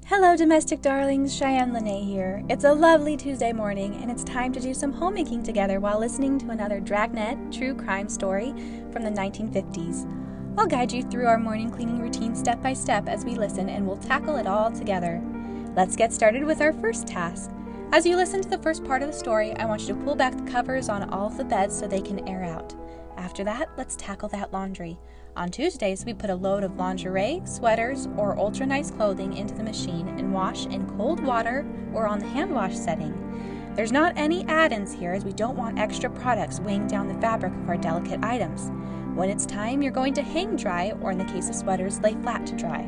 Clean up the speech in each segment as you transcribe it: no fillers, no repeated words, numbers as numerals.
Hello, domestic darlings. Cheyenne Lene here. It's a lovely Tuesday morning, and it's time to do some homemaking together while listening to another Dragnet true crime story from the 1950s. I'll guide you through our morning cleaning routine step by step as we listen, and we'll tackle it all together. Let's get started with our first task. As you listen to the first part of the story, I want you to pull back the covers on all of the beds so they can air out. After that, let's tackle that laundry. On Tuesdays, we put a load of lingerie, sweaters, or ultra-nice clothing into the machine and wash in cold water or on the hand wash setting. There's not any add-ins here as we don't want extra products weighing down the fabric of our delicate items. When it's time, you're going to hang dry, or in the case of sweaters, lay flat to dry.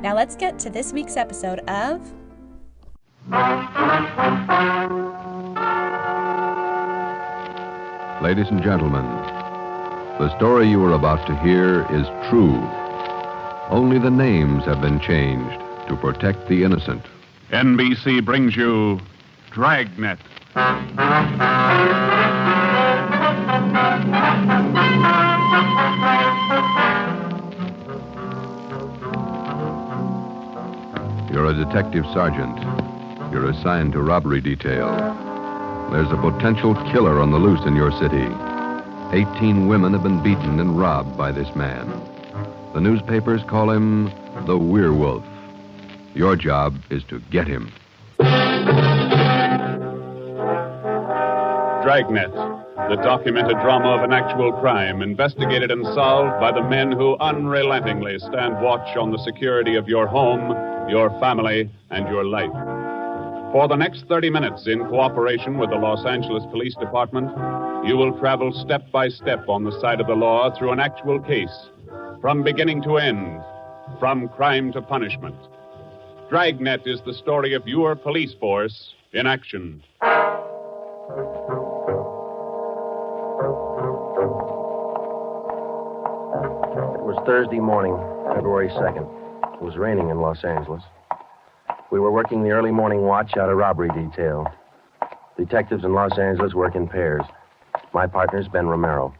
Now let's get to this week's episode of... Ladies and gentlemen, the story you are about to hear is true. Only the names have been changed to protect the innocent. NBC brings you Dragnet. You're a detective sergeant. You're assigned to robbery detail. There's a potential killer on the loose in your city. 18 women have been beaten and robbed by this man. The newspapers call him the werewolf. Your job is to get him. Dragnet, the documented drama of an actual crime, investigated and solved by the men who unrelentingly stand watch on the security of your home, your family, and your life. For the next 30 minutes, in cooperation with the Los Angeles Police Department, you will travel step by step on the side of the law through an actual case, from beginning to end, from crime to punishment. Dragnet is the story of your police force in action. It was Thursday morning, February 2nd. It was raining in Los Angeles. We were working the early morning watch out of robbery detail. Detectives in Los Angeles work in pairs. My partner's Ben Romero.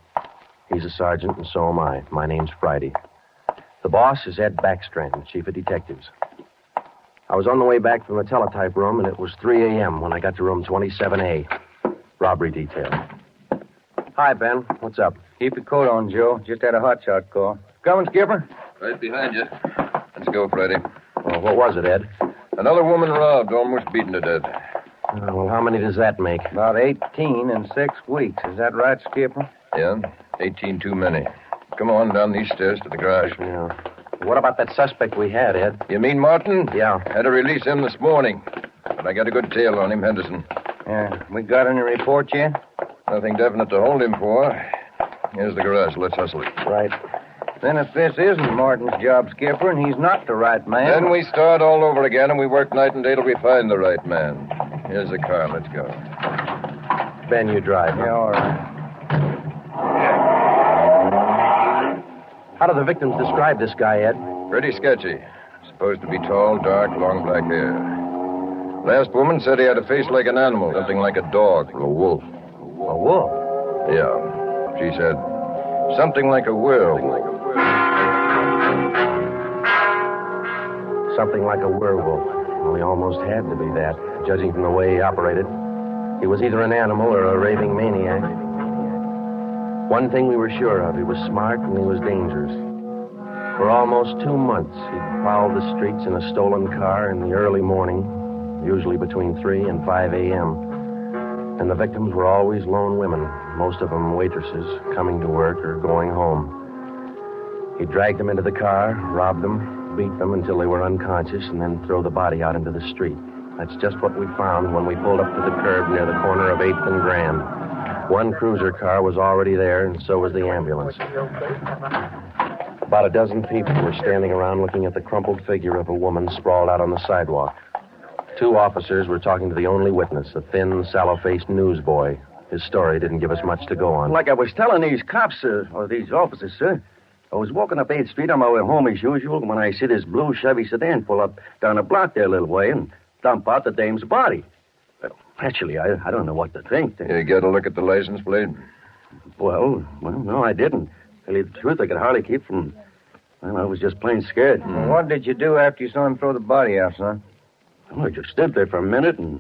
He's a sergeant, and so am I. My name's Friday. The boss is Ed Backstrand, chief of detectives. I was on the way back from the teletype room, and it was 3 a.m. when I got to room 27A, robbery detail. Hi, Ben. What's up? Keep your coat on, Joe. Just had a hotshot call. Coming, Skipper? Right behind you. Let's go, Friday. Well, what was it, Ed? Another woman robbed, almost beaten to death. Well, how many does that make? About 18 in 6 weeks. Is that right, Skipper? Yeah, 18 too many. Come on down these stairs to the garage. Yeah. What about that suspect we had, Ed? You mean Martin? Yeah. Had to release him this morning. But I got a good tail on him, Henderson. Yeah. We got any report yet? Nothing definite to hold him for. Here's the garage. Let's hustle it. Right. Then if this isn't Martin's job, Skipper, and he's not the right man... Then we start all over again, and we work night and day till we find the right man. Here's the car. Let's go. Ben, you drive. Yeah, all right. How do the victims describe this guy, Ed? Pretty sketchy. Supposed to be tall, dark, long black hair. Last woman said he had a face like an animal, something like a dog or a wolf. A wolf? Yeah. She said something like a werewolf. Something like a werewolf. Well, he almost had to be that, judging from the way he operated. He was either an animal or a raving maniac. One thing we were sure of, he was smart and he was dangerous. For almost 2 months, he'd prowled the streets in a stolen car in the early morning, usually between 3 and 5 a.m. And the victims were always lone women, most of them waitresses, coming to work or going home. He dragged them into the car, robbed them, beat them until they were unconscious, and then throw the body out into the street. That's just what we found when we pulled up to the curb near the corner of 8th and Grand. One cruiser car was already there, and so was the ambulance. About a dozen people were standing around looking at the crumpled figure of a woman sprawled out on the sidewalk. 2 officers were talking to the only witness, a thin, sallow-faced newsboy. His story didn't give us much to go on. Like I was telling these cops, or these officers, sir, I was walking up 8th Street on my way home as usual when I see this blue Chevy sedan pull up down a block there a little way and dump out the dame's body. Well, actually, I don't know what to think. You get a look at the license plate? Well, no, I didn't. To tell you the truth, I could hardly keep from Well, I was just plain scared. Well, what did you do after you saw him throw the body out, son? Well, I just stood there for a minute, and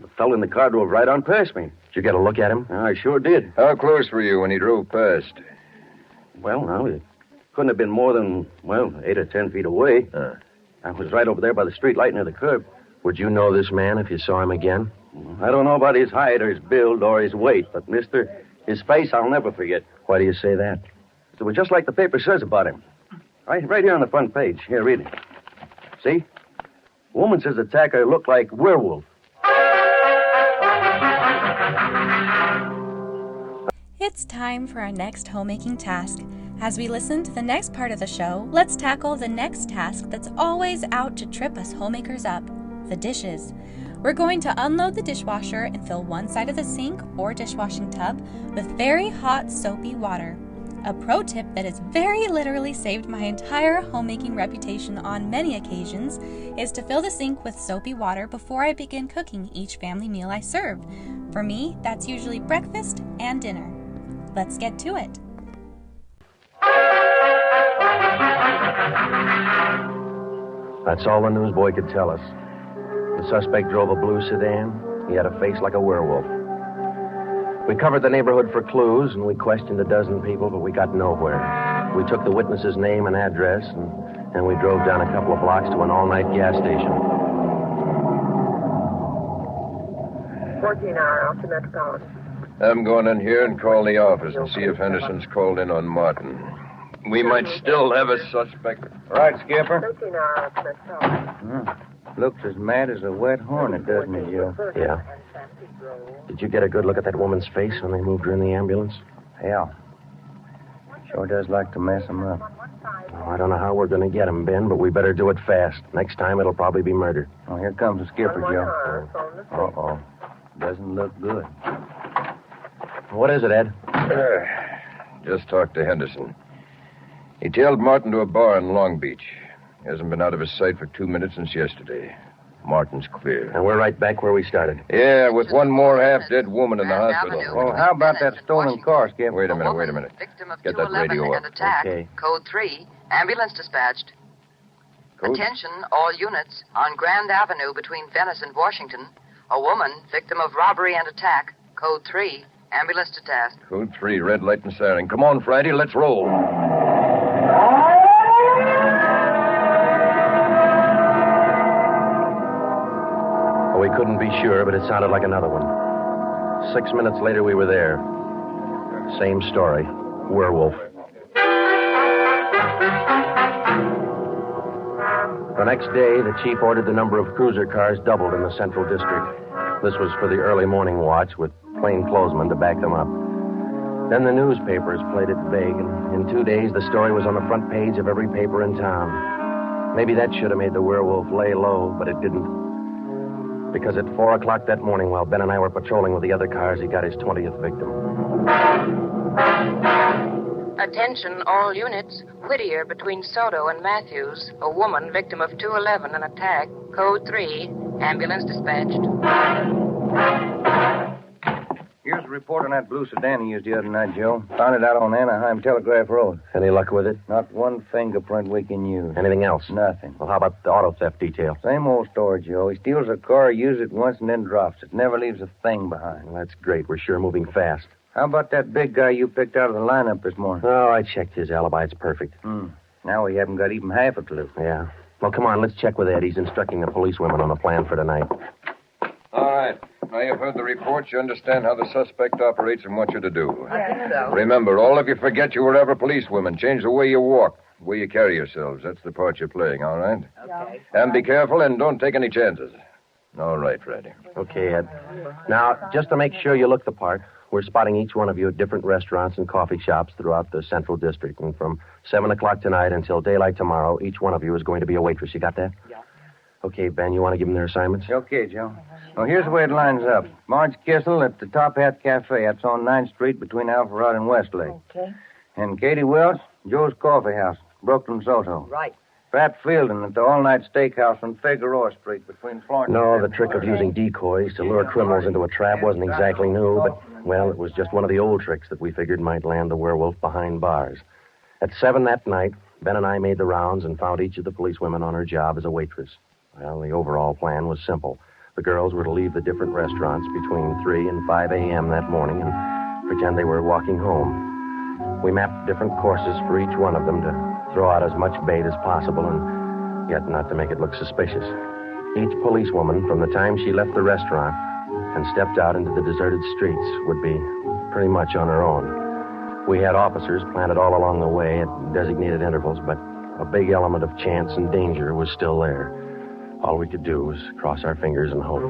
the fellow in the car drove right on past me. Did you get a look at him? I sure did. How close were you when he drove past? Well, now, it couldn't have been more than, 8 or 10 feet away. I was right over there by the street light near the curb. Would you know this man if you saw him again? I don't know about his height or his build or his weight, but, mister, his face I'll never forget. Why do you say that? It was just like the paper says about him. Right here on the front page. Here, read it. See? Woman says attacker looked like werewolf. It's time for our next homemaking task. As we listen to the next part of the show, let's tackle the next task that's always out to trip us homemakers up, the dishes. We're going to unload the dishwasher and fill one side of the sink or dishwashing tub with very hot, soapy water. A pro tip that has very literally saved my entire homemaking reputation on many occasions is to fill the sink with soapy water before I begin cooking each family meal I serve. For me, that's usually breakfast and dinner. Let's get to it. That's all the newsboy could tell us. The suspect drove a blue sedan. He had a face like a werewolf. We covered the neighborhood for clues, and we questioned a dozen people, but we got nowhere. We took the witness's name and address, and we drove down a couple of blocks to an all-night gas station. 14-hour off to Metropolitan. I'm going in here and call the office and see if Henderson's called in on Martin. We might still have a suspect. Right, Skipper. 13-hour off to Metropolitan. Looks as mad as a wet hornet, doesn't it, Joe? Yeah. Did you get a good look at that woman's face when they moved her in the ambulance? Yeah. Sure does like to mess him up. Oh, I don't know how we're going to get him, Ben, but we better do it fast. Next time, it'll probably be murder. Oh, here comes the skipper, Joe. Uh-oh. Doesn't look good. What is it, Ed? Just talked to Henderson. He tailed Martin to a bar in Long Beach. He hasn't been out of his sight for 2 minutes since yesterday. Martin's clear. And we're right back where we started. Yeah, with one more half-dead woman in the hospital. Well, how about that stolen car, Skip? Wait a minute. Get that radio up. Attack. Okay. Code 3. Ambulance dispatched. Code? Attention, all units. On Grand Avenue between Venice and Washington. A woman, victim of robbery and attack. Code 3. Ambulance to task. Code 3, red light and siren. Come on, Friday, let's roll. We couldn't be sure, but it sounded like another one. 6 minutes later, we were there. Same story. Werewolf. The next day, the chief ordered the number of cruiser cars doubled in the Central District. This was for the early morning watch with plainclothesmen to back them up. Then the newspapers played it vague, and in 2 days, the story was on the front page of every paper in town. Maybe that should have made the werewolf lay low, but it didn't. Because at 4 o'clock that morning, while Ben and I were patrolling with the other cars, he got his 20th victim. Attention, all units. Whittier between Soto and Matthews. A woman victim of 211 and attack. Code 3. Ambulance dispatched. Here's a report on that blue sedan he used the other night, Joe. Found it out on Anaheim Telegraph Road. Any luck with it? Not one fingerprint we can use. Anything else? Nothing. Well, how about the auto theft detail? Same old story, Joe. He steals a car, uses it once, and then drops it. Never leaves a thing behind. Well, that's great. We're sure moving fast. How about that big guy you picked out of the lineup this morning? Oh, I checked his alibi. It's perfect. Now we haven't got even half a clue. Yeah. Well, come on, let's check with Ed. He's instructing the policewomen on the plan for tonight. All right. Now you've heard the report. You understand how the suspect operates and what you're to do. I think so. Remember, all of you forget you were ever policewomen. Change the way you walk, the way you carry yourselves. That's the part you're playing, all right? Okay. And be careful and don't take any chances. All right, Freddie. Okay, Ed. Now, just to make sure you look the part, we're spotting each one of you at different restaurants and coffee shops throughout the Central District. And from 7 o'clock tonight until daylight tomorrow, each one of you is going to be a waitress. You got that? Yeah. Okay, Ben, you want to give them their assignments? Okay, Joe. Well, here's the way it lines up. Marge Kissel at the Top Hat Cafe. That's on 9th Street between Alpharetta and Westlake. Okay. And Katie Welch, Joe's Coffee House, Brooklyn, Soto. Right. Pat Fielden at the All-Night Steakhouse on Figueroa Street between Florence No, the trick of using decoys to lure criminals into a trap wasn't exactly new, but, well, it was just one of the old tricks that we figured might land the werewolf behind bars. At 7 that night, Ben and I made the rounds and found each of the policewomen on her job as a waitress. Well, the overall plan was simple. The girls were to leave the different restaurants between 3 and 5 a.m. that morning and pretend they were walking home. We mapped different courses for each one of them to throw out as much bait as possible and yet not to make it look suspicious. Each policewoman, from the time she left the restaurant and stepped out into the deserted streets, would be pretty much on her own. We had officers planted all along the way at designated intervals, but a big element of chance and danger was still there. All we could do was cross our fingers and hope.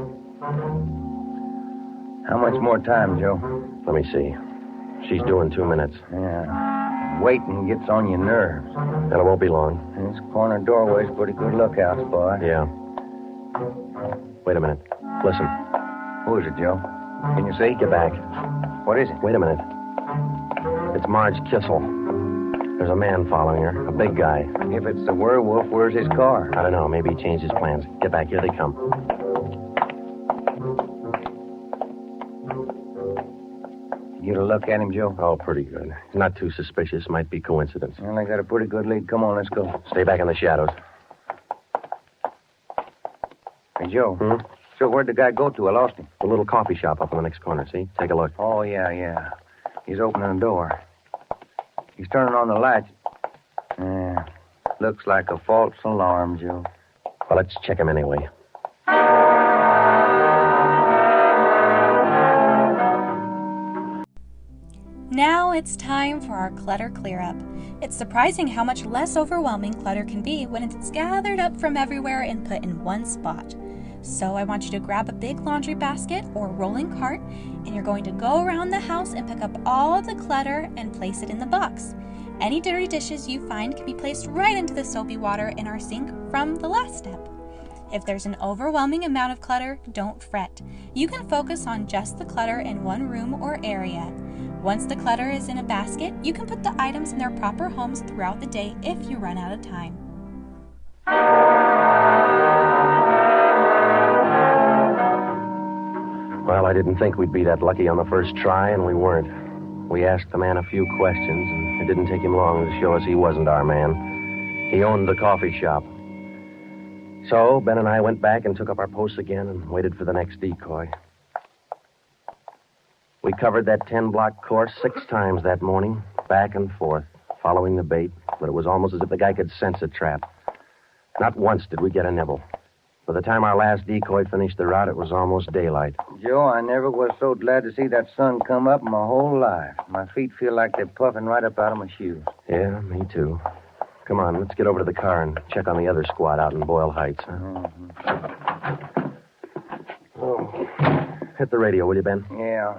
How much more time, Joe? Let me see. She's due in 2 minutes. Yeah. Waiting gets on your nerves. And it won't be long. This corner doorway's a pretty good lookout spot. Yeah. Wait a minute. Listen. Who is it, Joe? Can you see? Get back. What is it? Wait a minute. It's Marge Kissel. There's a man following her, a big guy. If it's the werewolf, where's his car? I don't know. Maybe he changed his plans. Get back. Here they come. You get a look at him, Joe? Oh, pretty good. Not too suspicious. Might be coincidence. Well, I got a pretty good lead. Come on, let's go. Stay back in the shadows. Hey, Joe. Hmm? So where'd the guy go to? I lost him. The little coffee shop up in the next corner, see? Take a look. Oh, yeah. He's opening the door. He's turning on the lights. Looks like a false alarm, Joe. Well, let's check him anyway. Now it's time for our clutter clear-up. It's surprising how much less overwhelming clutter can be when it's gathered up from everywhere and put in one spot. So I want you to grab a big laundry basket or rolling cart, and you're going to go around the house and pick up all the clutter and place it in the box. Any dirty dishes you find can be placed right into the soapy water in our sink from the last step. If there's an overwhelming amount of clutter, don't fret. You can focus on just the clutter in one room or area. Once the clutter is in a basket, you can put the items in their proper homes throughout the day if you run out of time. Well, I didn't think we'd be that lucky on the first try, and we weren't. We asked the man a few questions, and it didn't take him long to show us he wasn't our man. He owned the coffee shop. So Ben and I went back and took up our posts again and waited for the next decoy. We covered that 10-block course 6 times that morning, back and forth, following the bait, but it was almost as if the guy could sense a trap. Not once did we get a nibble. By the time our last decoy finished the route, it was almost daylight. Joe, I never was so glad to see that sun come up in my whole life. My feet feel like they're puffing right up out of my shoes. Yeah, me too. Come on, let's get over to the car and check on the other squad out in Boyle Heights. Huh? Mm-hmm. Oh. Hit the radio, will you, Ben? Yeah.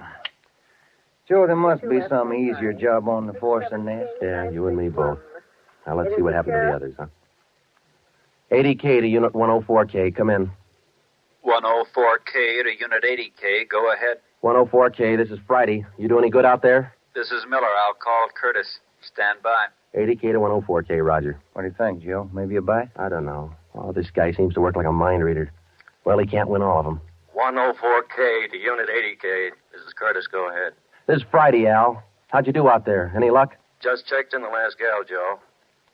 Joe, there must be some easier job on the force than this. Yeah, you and me both. Now, let's see what happened to the others, huh? 80K to Unit 104K. Come in. 104K to Unit 80K. Go ahead. 104K, this is Friday. You do any good out there? This is Miller. I'll call Curtis. Stand by. 80K to 104K, Roger. What do you think, Joe? Maybe a bite? I don't know. Oh, this guy seems to work like a mind reader. Well, he can't win all of them. 104K to Unit 80K. This is Curtis. Go ahead. This is Friday, Al. How'd you do out there? Any luck? Just checked in the last gal, Joe.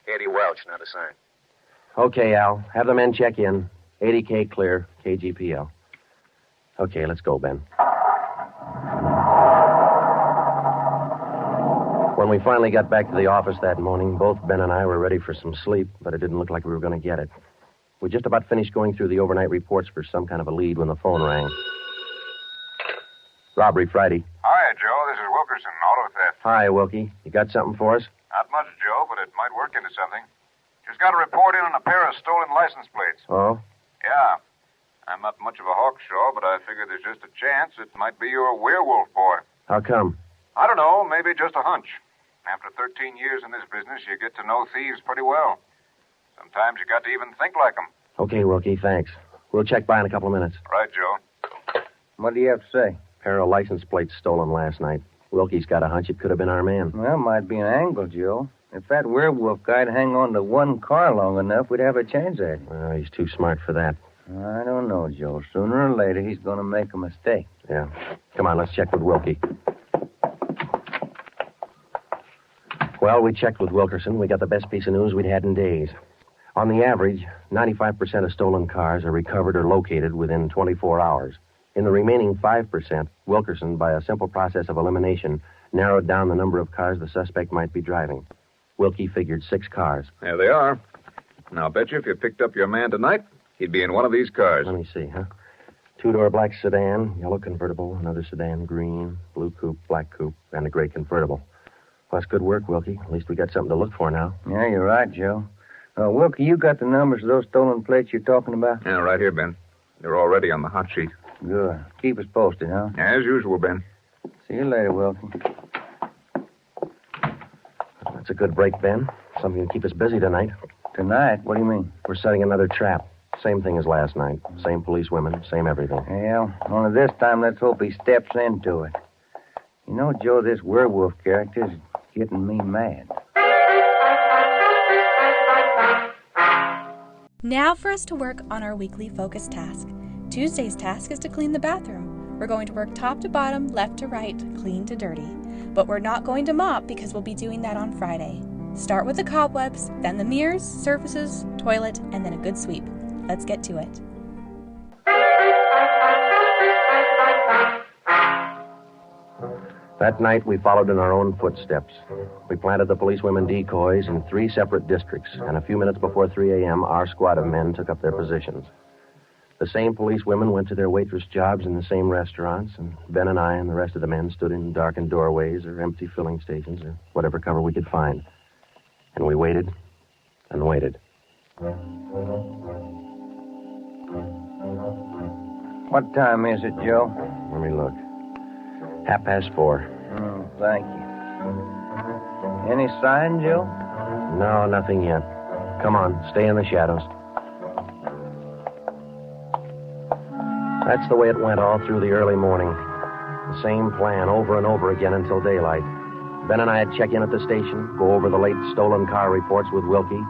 Katie Welch, not a sign. Okay, Al. Have the men check in. 80K clear. KGPL. Okay, let's go, Ben. When we finally got back to the office that morning, both Ben and I were ready for some sleep, but it didn't look like we were going to get it. We just about finished going through the overnight reports for some kind of a lead when the phone rang. Robbery Friday. Hi, Joe. This is Wilkerson, auto theft. Hi, Wilkie. You got something for us? Not much, Joe, but it might work into something. Just got a report in on a pair of stolen license plates. Oh? Yeah. I'm not much of a hawkshaw, but I figure there's just a chance it might be your werewolf boy. How come? I don't know. Maybe just a hunch. After 13 years in this business, you get to know thieves pretty well. Sometimes you got to even think like them. Okay, Wilkie, thanks. We'll check by in a couple of minutes. Right, Joe. What do you have to say? Pair of license plates stolen last night. Wilkie's got a hunch it could have been our man. Well, might be an angle, Joe. If that werewolf guy'd hang on to one car long enough, we'd have a chance at him. Well, he's too smart for that. I don't know, Joe. Sooner or later, he's going to make a mistake. Yeah. Come on, let's check with Wilkie. Well, we checked with Wilkerson. We got the best piece of news we'd had in days. On the average, 95% of stolen cars are recovered or located within 24 hours. In the remaining 5%, Wilkerson, by a simple process of elimination, narrowed down the number of cars the suspect might be driving. Wilkie figured 6 cars. There they are. Now, I'll bet you if you picked up your man tonight, he'd be in one of these cars. Let me see, huh? 2-door black sedan, yellow convertible, another sedan, green, blue coupe, black coupe, and a gray convertible. Well, that's good work, Wilkie. At least we got something to look for now. Yeah, you're right, Joe. Wilkie, you got the numbers of those stolen plates you're talking about? Yeah, right here, Ben. They're already on the hot sheet. Good. Keep us posted, huh? As usual, Ben. See you later, Wilkie. That's a good break, Ben. Something to keep us busy tonight. Tonight? What do you mean? We're setting another trap. Same thing as last night. Same policewomen, same everything. Yeah, only this time let's hope he steps into it. You know, Joe, this werewolf character's getting me mad. Now for us to work on our weekly focus task. Tuesday's task is to clean the bathroom. We're going to work top to bottom, left to right, clean to dirty. But we're not going to mop because we'll be doing that on Friday. Start with the cobwebs, then the mirrors, surfaces, toilet, and then a good sweep. Let's get to it. That night, we followed in our own footsteps. We planted the policewomen decoys in 3 separate districts, and a few minutes before 3 a.m., our squad of men took up their positions. The same policewomen went to their waitress jobs in the same restaurants, and Ben and I and the rest of the men stood in darkened doorways or empty filling stations or whatever cover we could find. And we waited and waited. What time is it, Joe? Let me look. 4:30. Oh, thank you. Any sign, Joe? No, nothing yet. Come on, stay in the shadows. That's the way it went all through the early morning. The same plan over and over again until daylight. Ben and I'd check in at the station, go over the late stolen car reports with Wilkie,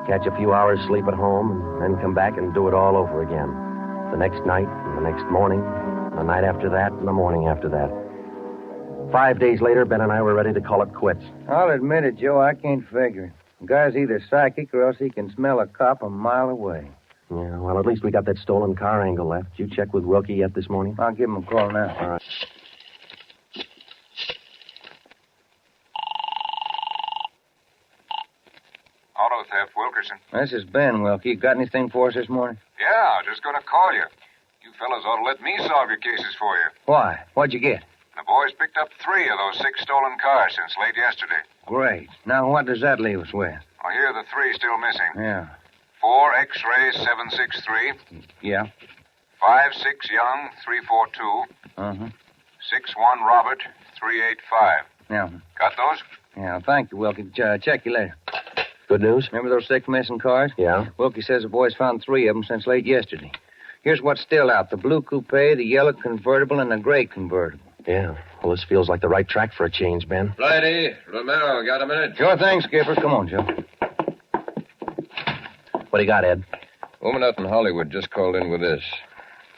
catch a few hours sleep at home, and then come back and do it all over again. The next night, and the next morning, the night after that, and the morning after that. 5 days later, Ben and I were ready to call it quits. I'll admit it, Joe, I can't figure it. The guy's either psychic or else he can smell a cop a mile away. Yeah, well, at least we got that stolen car angle left. Did you check with Wilkie yet this morning? I'll give him a call now. All right. Auto theft, Wilkerson. This is Ben, Wilkie. Got anything for us this morning? Yeah, I was just going to call you. You fellas ought to let me solve your cases for you. Why? What'd you get? The boys picked up 3 of those 6 stolen cars since late yesterday. Great. Now, what does that leave us with? Well, here are the 3 still missing. Yeah. 4 X-ray 763. Yeah. 5-6 Young 342. Uh-huh. 6-1 Robert 385. Yeah. Got those? Yeah, thank you, Wilkie. Check you later. Good news? Remember those 6 missing cars? Yeah. Wilkie says the boys found 3 of them since late yesterday. Here's what's still out. The blue coupe, the yellow convertible, and the gray convertible. Yeah. Well, this feels like the right track for a change, Ben. Friday, Romero, got a minute? Sure thing, Skipper. Come on, Joe. What do you got, Ed? Woman out in Hollywood just called in with this.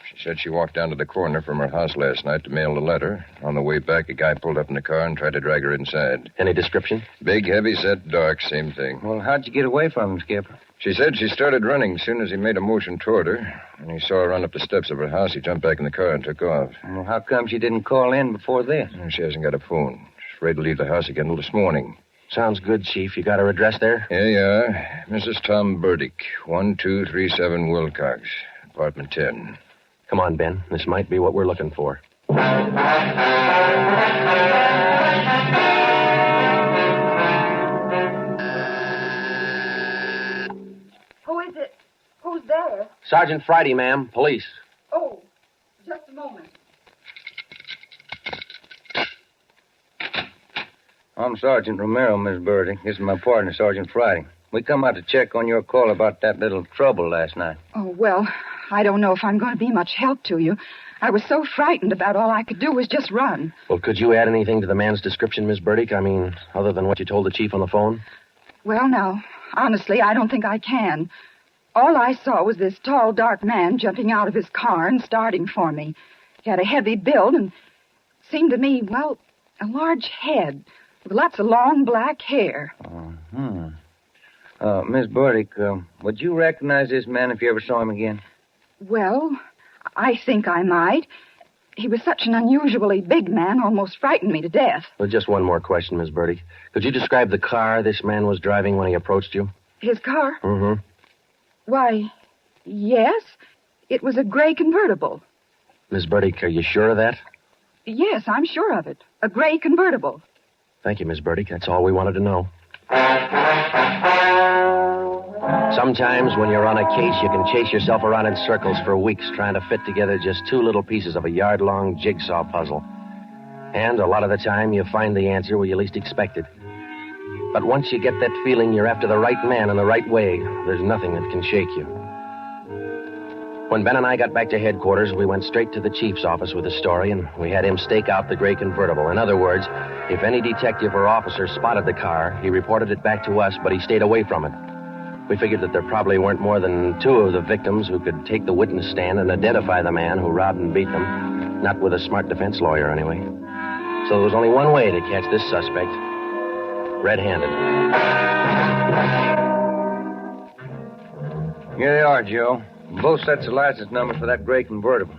She said she walked down to the corner from her house last night to mail a letter. On the way back, a guy pulled up in the car and tried to drag her inside. Any description? Big, heavy set, dark, same thing. Well, how'd you get away from him, Skipper? She said she started running as soon as he made a motion toward her. When he saw her run up the steps of her house, he jumped back in the car and took off. Well, how come she didn't call in before this? She hasn't got a phone. She's afraid to leave the house again until this morning. Sounds good, Chief. You got her address there? Here you are. Mrs. Tom Burdick, 1237 Wilcox, apartment 10. Come on, Ben. This might be what we're looking for. Who is it? Who's there? Sergeant Friday, ma'am. Police. Oh, just a moment. I'm Sergeant Romero, Miss Burdick. This is my partner, Sergeant Friday. We come out to check on your call about that little trouble last night. Oh, well, I don't know if I'm going to be much help to you. I was so frightened about all I could do was just run. Well, could you add anything to the man's description, Miss Burdick? I mean, other than what you told the chief on the phone? Well, now, honestly, I don't think I can. All I saw was this tall, dark man jumping out of his car and starting for me. He had a heavy build and seemed to me, well, a large head, with lots of long black hair. Miss Burdick, would you recognize this man if you ever saw him again? Well, I think I might. He was such an unusually big man, almost frightened me to death. Well, just one more question, Miss Birdie. Could you describe the car this man was driving when he approached you? His car? Mm-hmm. Why, yes. It was a gray convertible. Miss Birdie, are you sure of that? Yes, I'm sure of it. A gray convertible. Thank you, Miss Birdie. That's all we wanted to know. Sometimes when you're on a case, you can chase yourself around in circles for weeks trying to fit together just two little pieces of a yard-long jigsaw puzzle. And a lot of the time, you find the answer where you least expect it. But once you get that feeling you're after the right man in the right way, there's nothing that can shake you. When Ben and I got back to headquarters, we went straight to the chief's office with the story, and we had him stake out the gray convertible. In other words, if any detective or officer spotted the car, he reported it back to us, but he stayed away from it. We figured that there probably weren't more than two of the victims who could take the witness stand and identify the man who robbed and beat them. Not with a smart defense lawyer, anyway. So there was only one way to catch this suspect. Red-handed. Here they are, Joe. Both sets of license numbers for that gray convertible.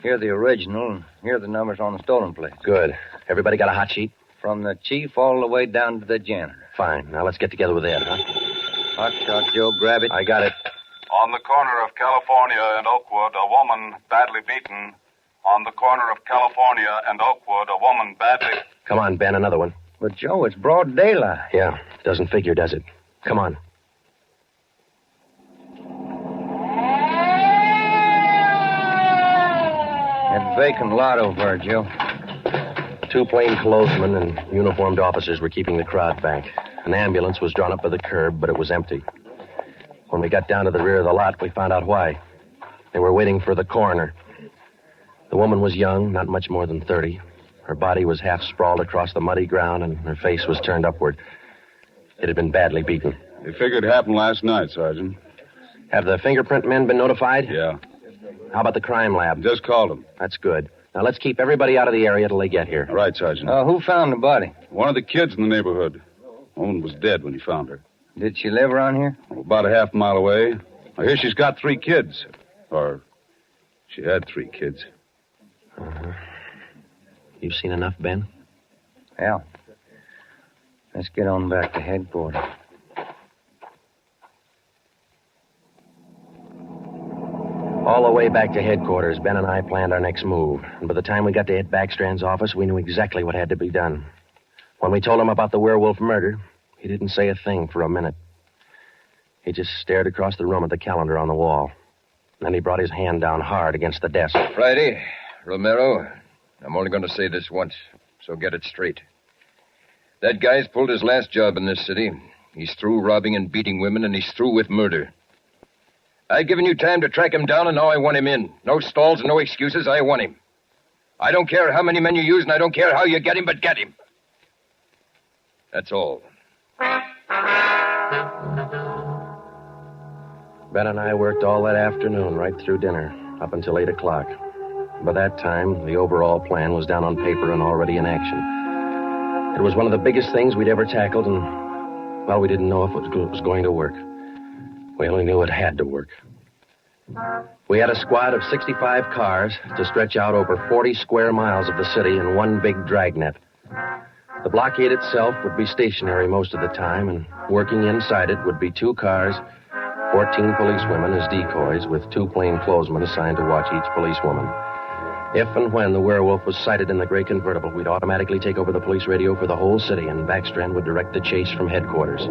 Here are the original, and here are the numbers on the stolen plate. Good. Everybody got a hot sheet? From the chief all the way down to the janitor. Fine. Now let's get together with Ed, huh? Hot shot, Joe. Grab it. I got it. On the corner of California and Oakwood, a woman badly beaten. On the corner of California and Oakwood, a woman badly... Come on, Ben, another one. But, Joe, it's broad daylight. Yeah, doesn't figure, does it? Come on. That vacant lot over there, Joe. Two plainclothesmen and uniformed officers were keeping the crowd back. An ambulance was drawn up by the curb, but it was empty. When we got down to the rear of the lot, we found out why. They were waiting for the coroner. The woman was young, not much more than 30. Her body was half sprawled across the muddy ground, and her face was turned upward. It had been badly beaten. They figured it happened last night, Sergeant. Have the fingerprint men been notified? Yeah. How about the crime lab? Just called them. That's good. Now, let's keep everybody out of the area till they get here. Right, Sergeant. Who found the body? One of the kids in the neighborhood. Woman was dead when he found her. Did she live around here? About a half mile away. I hear she's got 3 kids. Or she had 3 kids. Uh-huh. You've seen enough, Ben? Yeah. Let's get on back to headquarters. All the way back to headquarters, Ben and I planned our next move. And by the time we got to Ed Backstrand's office, we knew exactly what had to be done. When we told him about the werewolf murder, he didn't say a thing for a minute. He just stared across the room at the calendar on the wall. Then he brought his hand down hard against the desk. Friday, Romero, I'm only going to say this once, so get it straight. That guy's pulled his last job in this city. He's through robbing and beating women, and he's through with murder. I've given you time to track him down, and now I want him in. No stalls and no excuses. I want him. I don't care how many men you use, and I don't care how you get him, but get him. That's all. Ben and I worked all that afternoon, right through dinner, up until 8 o'clock. By that time, the overall plan was down on paper and already in action. It was one of the biggest things we'd ever tackled, and, well, we didn't know if it was going to work. We only knew it had to work. We had a squad of 65 cars to stretch out over 40 square miles of the city in one big dragnet. The blockade itself would be stationary most of the time, and working inside it would be 2 cars, 14 policewomen as decoys, with 2 plainclothesmen assigned to watch each policewoman. If and when the werewolf was sighted in the gray convertible, we'd automatically take over the police radio for the whole city, and Backstrand would direct the chase from headquarters.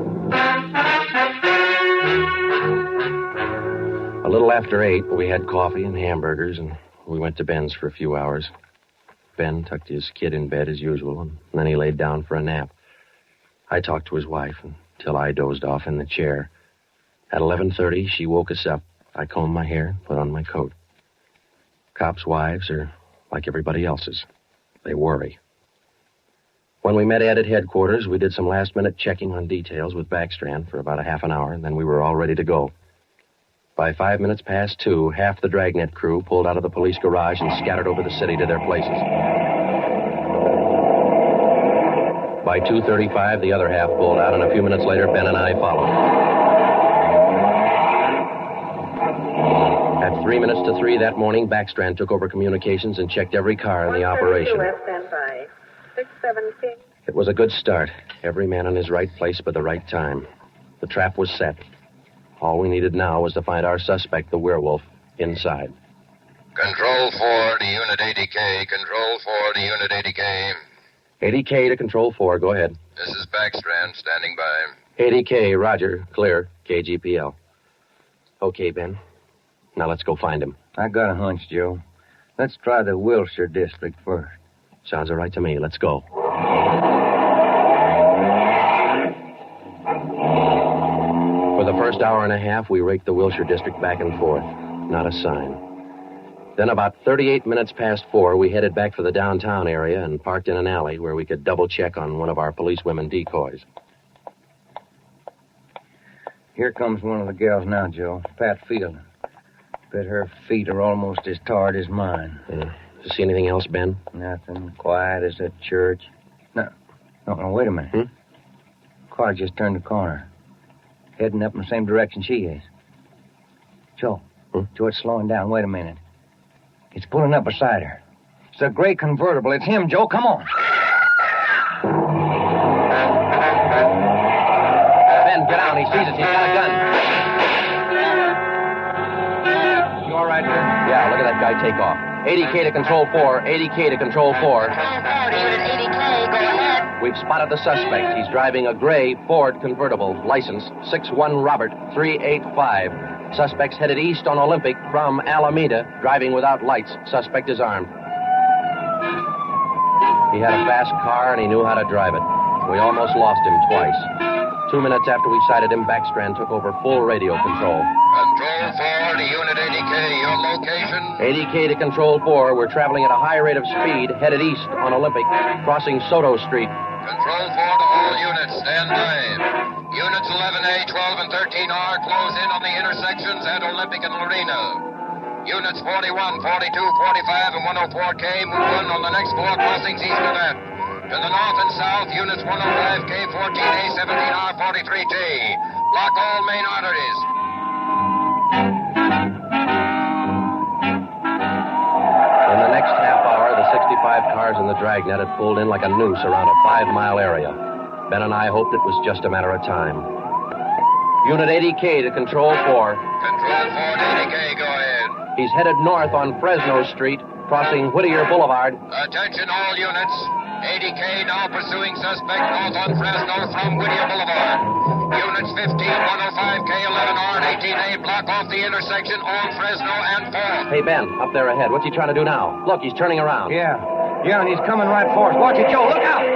A little after 8, we had coffee and hamburgers, and we went to Ben's for a few hours. Ben tucked his kid in bed as usual, and then he laid down for a nap. I talked to his wife until I dozed off in the chair. At 11:30, she woke us up. I combed my hair, put on my coat. Cops' wives are like everybody else's. They worry. When we met Ed at headquarters, we did some last-minute checking on details with Backstrand for about a half an hour, and then we were all ready to go. By 5 minutes past 2, half the Dragnet crew pulled out of the police garage and scattered over the city to their places. By 2:35, the other half pulled out, and a few minutes later, Ben and I followed. At 3 minutes to 3 that morning, Backstrand took over communications and checked every car in the operation. Stand by. 617. It was a good start. Every man in his right place by the right time. The trap was set. All we needed now was to find our suspect, the werewolf, inside. Control 4 to Unit 80K. Control 4 to Unit 80K. 80K to Control 4. Go ahead. This is Backstrand, standing by. 80K, Roger. Clear. KGPL. Okay, Ben. Now let's go find him. I got a hunch, Joe. Let's try the Wilshire district first. Sounds all right to me. Let's go. For the first hour and a half, we raked the Wilshire district back and forth. Not a sign. Then about 38 minutes past 4, we headed back for the downtown area and parked in an alley where we could double check on one of our policewomen decoys. Here comes one of the gals now, Joe. Pat Field. Bet her feet are almost as tarred as mine. See anything else, Ben? Nothing. Quiet as a church. No, wait a minute. Car just turned the corner. Heading up in the same direction she is. Joe. Joe, it's slowing down. Wait a minute. It's pulling up beside her. It's a gray convertible. It's him, Joe. Come on. Ben, get out. He sees us. He's got a gun. You all right there? Yeah, look at that guy take off. 80K to Control 4. 80K to Control 4. Control 4 to Unit 80K. Go ahead. We've spotted the suspect. He's driving a gray Ford convertible, license 61 Robert 385. Suspect's headed east on Olympic from Alameda, driving without lights. Suspect is armed. He had a fast car and he knew how to drive it. We almost lost him twice. 2 minutes after we sighted him, Backstrand took over full radio control. Control 4 to Unit 80K. Your location? 80K to Control 4. We're traveling at a high rate of speed, headed east on Olympic, crossing Soto Street. Control 4 to all units. Stand by. Units 11A, 12, and 13R close in on the intersections at Olympic and Lorena. Units 41, 42, 45, and 104K move on the next 4 crossings east of that. To the north and south, units 105K, 14A, 17R, 43T. Block all main arteries. In the next half hour, the 65 cars in the Dragnet had pulled in like a noose around a 5-mile area. Ben and I hoped it was just a matter of time. Unit 80K to Control 4. Control 4 to 80K, go ahead. He's headed north on Fresno Street, crossing Whittier Boulevard. Attention all units. 80K now pursuing suspect north on Fresno from Whittier Boulevard. Units 15, 105K, 11R, and 18A block off the intersection on Fresno and 4. Hey, Ben, up there ahead. What's he trying to do now? Look, he's turning around. Yeah, and he's coming right for us. Watch it, Joe. Look out!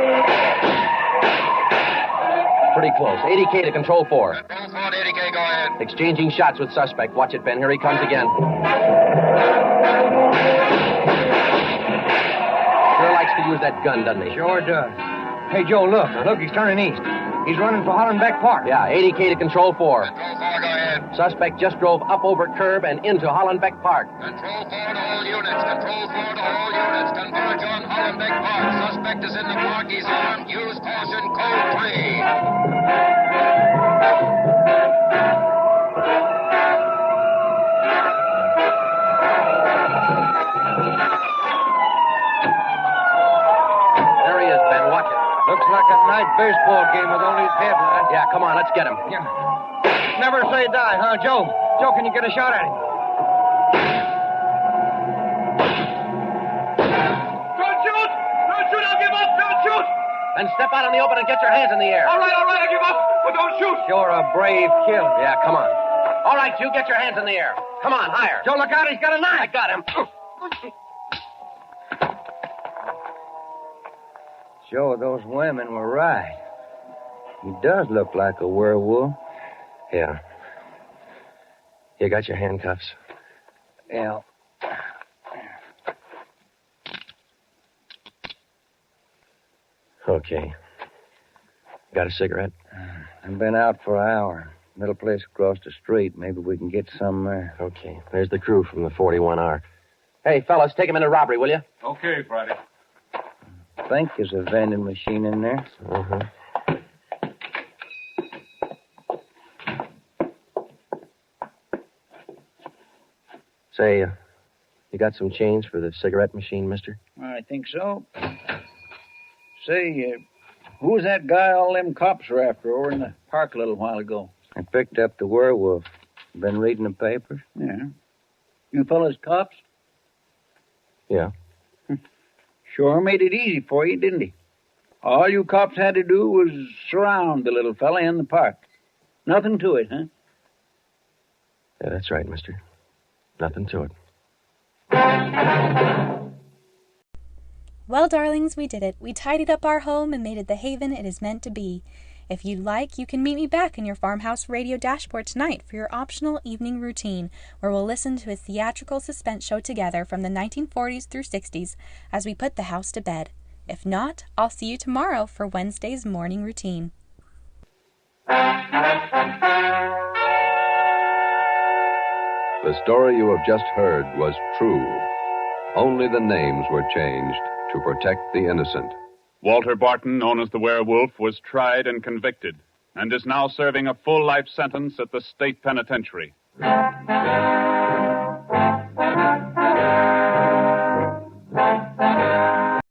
Pretty close. 80K to Control 4. Control 4 to 80K, go ahead. Exchanging shots with suspect. Watch it, Ben. Here he comes again. Sure likes to use that gun, doesn't he? Sure does. Hey, Joe, look. Look, he's turning east. He's running for Hollenbeck Park. Yeah, 80K to Control 4. Control 4, go ahead. Suspect just drove up over curb and into Hollenbeck Park. Control 4 to all units. Control 4 to all units. Converge on Hollenbeck Park. Suspect is in the park. He's armed. Use caution. Code 3. There he is, Ben. Watch it. Looks like a night baseball game with only headlights. Yeah, come on. Let's get him. Yeah. Never say die, huh, Joe? Joe, can you get a shot at him? Don't shoot! Don't shoot! I'll give up! Don't shoot! Then step out in the open and get your hands in the air. All right, I give up! But don't shoot! You're a brave killer. Yeah, come on. All right, you get your hands in the air. Come on, higher. Joe, look out. He's got a knife. I got him. Joe, those women were right. He does look like a werewolf. Yeah. You got your handcuffs? Yeah. Okay. Got a cigarette? I've been out for an hour. Little place across the street. Maybe we can get some there. Okay. There's the crew from the 41R. Hey, fellas, take him into robbery, will you? Okay, Friday. think there's a vending machine in there. Uh-huh. Say, you got some change for the cigarette machine, mister? I think so. Say, who was that guy all them cops were after over in the park a little while ago? I picked up the werewolf. Been reading the papers? Yeah. You fellas cops? Yeah. Sure made it easy for you, didn't he? All you cops had to do was surround the little fella in the park. Nothing to it, huh? Yeah, that's right, mister. Nothing to it. Well, darlings, we did it. We tidied up our home and made it the haven it is meant to be. If you'd like, you can meet me back in your farmhouse radio dashboard tonight for your optional evening routine, where we'll listen to a theatrical suspense show together from the 1940s through 60s as we put the house to bed. If not, I'll see you tomorrow for Wednesday's morning routine. The story you have just heard was true. Only the names were changed to protect the innocent. Walter Barton, known as the werewolf, was tried and convicted and is now serving a full life sentence at the state penitentiary.